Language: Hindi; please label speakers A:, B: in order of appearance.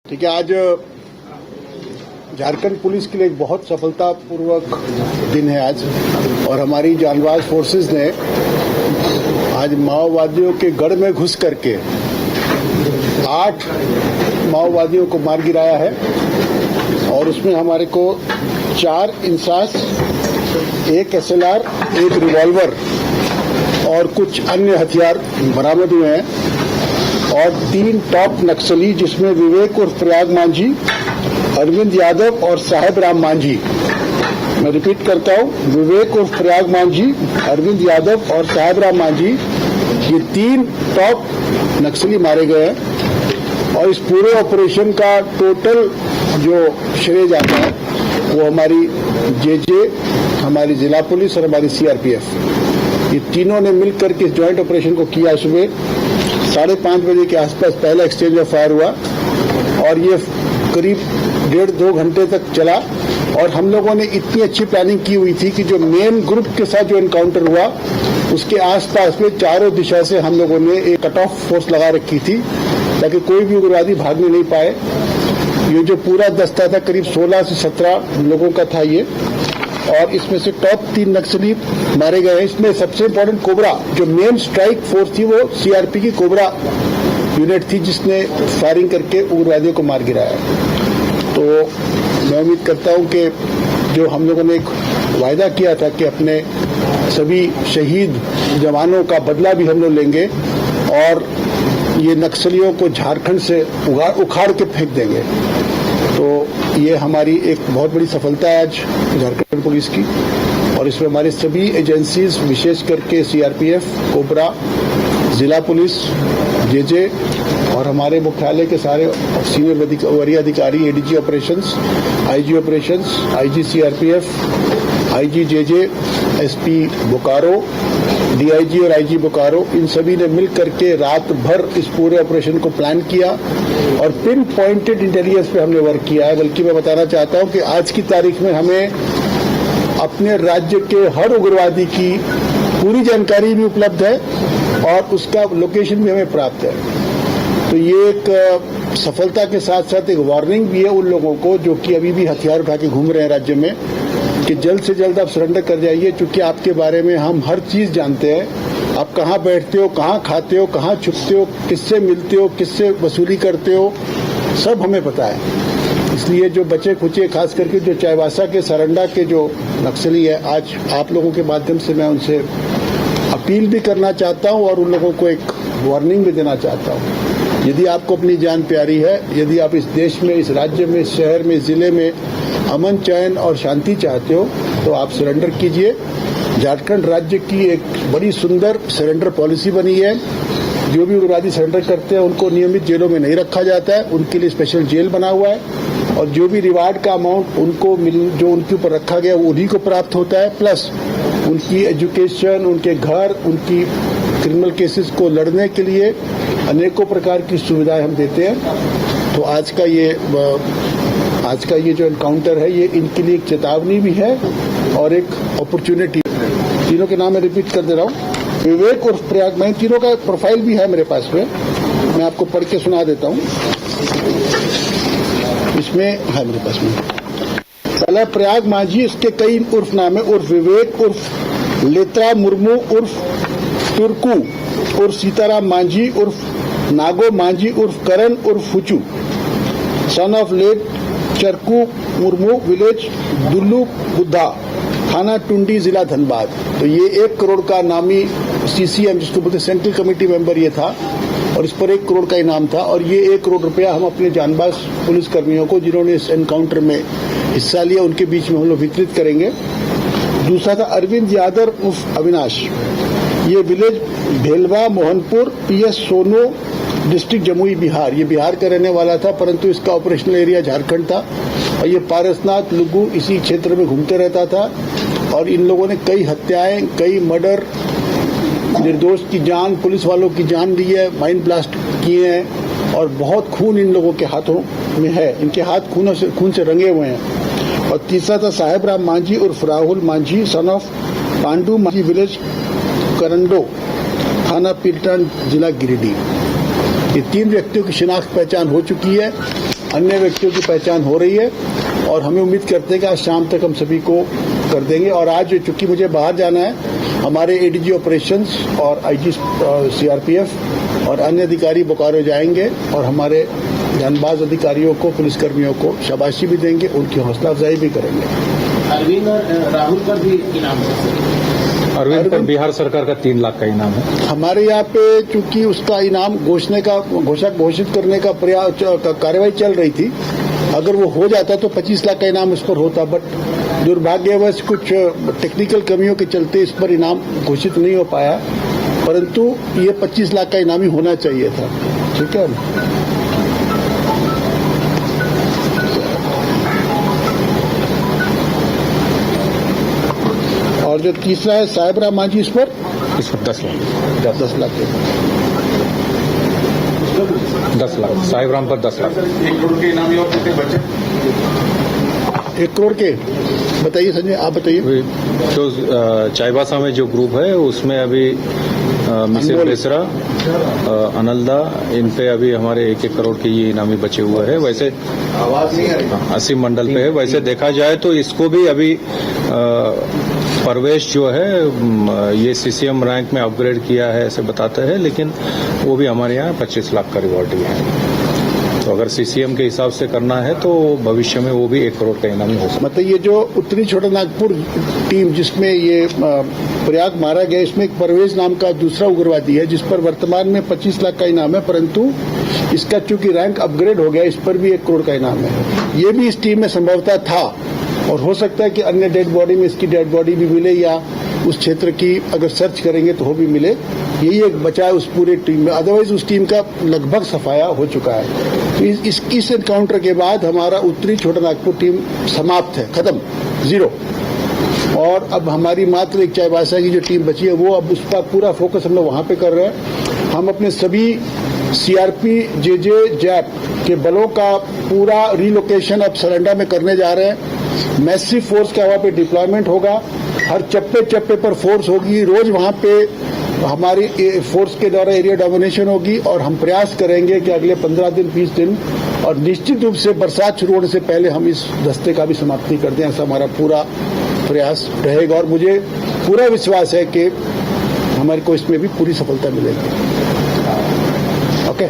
A: ठीक है, आज झारखंड पुलिस के लिए एक बहुत सफलतापूर्वक दिन है आज, और हमारी जांबाज फोर्सेस ने आज माओवादियों के गढ़ में घुस करके 8 माओवादियों को मार गिराया है, और उसमें हमारे को 4 इंसास, 1 SLR, 1 रिवॉल्वर और कुछ अन्य हथियार बरामद हुए हैं, और 3 टॉप नक्सली जिसमें विवेक उर्फ प्रयाग मांझी, अरविंद यादव और साहेब राम मांझी। मैं रिपीट करता हूं, विवेक उर्फ प्रयाग मांझी, अरविंद यादव और साहेब राम मांझी, ये 3 टॉप नक्सली मारे गए हैं। और इस पूरे ऑपरेशन का टोटल जो श्रेय जाता है वो हमारी JJ, हमारी जिला पुलिस और हमारी CRPF, ये तीनों ने मिलकर के इस ज्वाइंट ऑपरेशन को किया। सुबह 5:30 बजे के आसपास पहला एक्सचेंज ऑफ फायर हुआ, और ये करीब 1.5-2 घंटे तक चला। और हम लोगों ने इतनी अच्छी प्लानिंग की हुई थी कि जो मेन ग्रुप के साथ जो एनकाउंटर हुआ उसके आसपास में चारों दिशा से हम लोगों ने एक कट ऑफ फोर्स लगा रखी थी, ताकि कोई भी उग्रवादी भागने नहीं पाए। ये जो पूरा दस्ता था करीब 16 से 17 लोगों का था ये, और इसमें से टॉप 3 नक्सली मारे गए हैं। इसमें सबसे इम्पोर्टेंट कोबरा, जो मेन स्ट्राइक फोर्स थी, वो CRP की कोबरा यूनिट थी, जिसने फायरिंग करके उग्रवादियों को मार गिराया। तो मैं उम्मीद करता हूं कि जो हम लोगों ने एक वायदा किया था कि अपने सभी शहीद जवानों का बदला भी हम लोग लेंगे, और ये नक्सलियों को झारखंड से उखाड़ के फेंक देंगे। तो ये हमारी एक बहुत बड़ी सफलता है आज झारखंड पुलिस की, और इसमें हमारी सभी एजेंसीज, विशेष करके CRPF, कोबरा, जिला पुलिस, JJ और हमारे मुख्यालय के सारे सीनियर वरीय अधिकारी, ADG operations, IG operations, IG CRPF, IG JJ, SP Bokaro, DIG और IG बोकारो, इन सभी ने मिल करके रात भर इस पूरे ऑपरेशन को प्लान किया, और पिन पॉइंटेड इंटेलिजेंस पे हमने वर्क किया है। बल्कि मैं बताना चाहता हूं कि आज की तारीख में हमें अपने राज्य के हर उग्रवादी की पूरी जानकारी भी उपलब्ध है, और उसका लोकेशन भी हमें प्राप्त है। तो ये एक सफलता के साथ साथ एक वार्निंग भी है उन लोगों को जो कि अभी भी हथियार उठा के घूम रहे हैं राज्य में, कि जल्द से जल्द आप सरेंडर कर जाइए, क्योंकि आपके बारे में हम हर चीज जानते हैं। आप कहाँ बैठते हो, कहाँ खाते हो, कहाँ छुपते हो, किससे मिलते हो, किससे वसूली करते हो, सब हमें पता है। इसलिए जो बचे खुचे, खास करके जो चाईबासा के सरंडा के जो नक्सली है, आज आप लोगों के माध्यम से मैं उनसे अपील भी करना चाहता हूं, और उन लोगों को एक वार्निंग भी देना चाहता हूं। यदि आपको अपनी जान प्यारी है, यदि आप इस देश में, इस राज्य में, इस शहर में, जिले में अमन, चैन और शांति चाहते हो, तो आप सरेंडर कीजिए। झारखंड राज्य की एक बड़ी सुंदर सरेंडर पॉलिसी बनी है। जो भी उग्रवादी सरेंडर करते हैं उनको नियमित जेलों में नहीं रखा जाता है, उनके लिए स्पेशल जेल बना हुआ है, और जो भी रिवार्ड का अमाउंट उनको जो उनके ऊपर रखा गया वो उन्हीं को प्राप्त होता है, प्लस उनकी एजुकेशन, उनके घर, उनकी क्रिमिनल केसेस को लड़ने के लिए अनेकों प्रकार की सुविधाएं हम देते हैं। तो आज का ये जो एनकाउंटर है, ये इनके लिए एक चेतावनी भी है और एक अपॉर्चुनिटी। तीनों के नाम मैं रिपीट कर दे रहा हूँ। विवेक उर्फ प्रयाग, मैं तीनों का प्रोफाइल भी है मेरे पास में, मैं आपको पढ़ के सुना देता हूँ। इसमें है मेरे पास में, पहला प्रयाग मांझी, इसके कई उर्फ नाम है। उर्फ विवेक उर्फ लेत्रा मुर्मू उर्फ तुर्कू उर्फ सीताराम मांझी उर्फ नागो मांझी उर्फ करण उर्फ Phuchu, son of late Charku Murmu, village Dullu Buddha, थाना टुंडी, जिला धनबाद। तो ये 1 करोड़ का नामी CCM, जिसको बोलते सेंट्रल कमेटी मेंबर ये था, और इस पर 1 करोड़ का इनाम था। और ये 1 करोड़ रुपया हम अपने जांबाज पुलिस कर्मियों को जिन्होंने इस एनकाउंटर में हिस्सा लिया उनके बीच में हम लोग वितरित करेंगे। दूसरा था अरविंद यादव उर्फ अविनाश, ये विलेज भेलवा मोहनपुर, PS सोनो, डिस्ट्रिक्ट जमुई, बिहार। ये बिहार का रहने वाला था, परंतु इसका ऑपरेशनल एरिया झारखंड था, और ये पारसनाथ लुगू इसी क्षेत्र में घूमते रहता था। और इन लोगों ने कई हत्याएं, कई मर्डर, निर्दोष की जान, पुलिस वालों की जान ली है, माइंड ब्लास्ट किए हैं, और बहुत खून इन लोगों के हाथों में है, इनके हाथ खून से रंगे हुए हैं। और तीसरा था साहेब राम मांझी उर्फ Rahul Manjhi, son of Pandu Manjhi, village Karando, थाना पीरटान, जिला गिरिडीह। ये 3 व्यक्तियों की शिनाख्त पहचान हो चुकी है, अन्य व्यक्तियों की पहचान हो रही है और हमें उम्मीद करते हैं कि आज शाम तक हम सभी को कर देंगे। और आज चूंकि मुझे बाहर जाना है, हमारे एडीजी ऑपरेशंस और आईजी सीआरपीएफ और अन्य अधिकारी बोकारो जाएंगे और हमारे जानबाज अधिकारियों को, पुलिसकर्मियों को शाबाशी भी देंगे, उनकी हौसला अफजाई भी करेंगे।
B: अरविंद और राहुल पर भी इनाम है।
C: अरविंद पर बिहार सरकार का 3 लाख का इनाम है।
A: हमारे यहाँ पे चूंकि उसका इनाम घोषित करने का कार्रवाई चल रही थी, अगर वो हो जाता तो 25 लाख का इनाम इस पर होता, बट दुर्भाग्यवश कुछ टेक्निकल कमियों के चलते इस पर इनाम घोषित नहीं हो पाया, परंतु ये 25 लाख का इनाम ही होना चाहिए था। ठीक है। और जो तीसरा है साहेबराम मांझी, इस पर
C: 10 लाख
A: 10 लाख
C: 10 लाख साहिबराम पर 10 लाख।
D: 1 करोड़ के इनामी और कितने बचे?
A: 1 करोड़ के बताइए संजय, आप बताइए।
C: जो चाईबासा में जो ग्रुप है उसमें अभी मिसिर बेसरा, अनलदा, इन पे अभी हमारे 1-1 करोड़ के ये इनामी बचे हुए हैं। वैसे
D: आवाज नहीं आ रही।
C: 80 मंडल पे है। वैसे देखा जाए तो इसको भी अभी परवेश जो है ये सीसीएम रैंक में अपग्रेड किया है ऐसे बताते हैं, लेकिन वो भी हमारे यहाँ 25 लाख का रिवॉर्ड दिया है। तो अगर सीसीएम के हिसाब से करना है तो भविष्य में वो भी 1 करोड़ का इनामी हो सकता है।
A: मतलब ये जो उत्तरी छोटानागपुर टीम जिसमें ये प्रयाग मारा गया, इसमें एक परवेज नाम का दूसरा उग्रवादी है जिस पर वर्तमान में 25 लाख का इनाम है, परंतु इसका चूंकि रैंक अपग्रेड हो गया, इस पर भी 1 करोड़ का इनाम है। ये भी इस टीम में संभवतः था और हो सकता है कि अन्य डेड बॉडी में इसकी डेड बॉडी भी मिले या उस क्षेत्र की अगर सर्च करेंगे तो वो भी मिले। यही एक बचा है उस पूरे टीम में, अदरवाइज उस टीम का लगभग सफाया हो चुका है। तो इस एनकाउंटर के बाद हमारा उत्तरी छोटानागपुर टीम समाप्त है, खत्म, 0। और अब हमारी मात्र एक चाईबासा की जो टीम बची है वो अब उसका पूरा फोकस हम लोग वहां पे कर रहे हैं। हम अपने सभी सीआरपी, जेजे, जैप के बलों का पूरा रिलोकेशन अब सरंडा में करने जा रहे हैं। मैसिव फोर्स का वहां पे डिप्लॉयमेंट होगा, हर चप्पे चप्पे पर फोर्स होगी, रोज वहां पे हमारी फोर्स के द्वारा एरिया डोमिनेशन होगी और हम प्रयास करेंगे कि अगले 15 दिन 20 दिन और निश्चित रूप से बरसात शुरू होने से पहले हम इस दस्ते का भी समाप्ति कर दें, ऐसा हमारा पूरा प्रयास रहेगा। और मुझे पूरा विश्वास है कि हमारे को इसमें भी पूरी सफलता मिलेगी। ओके।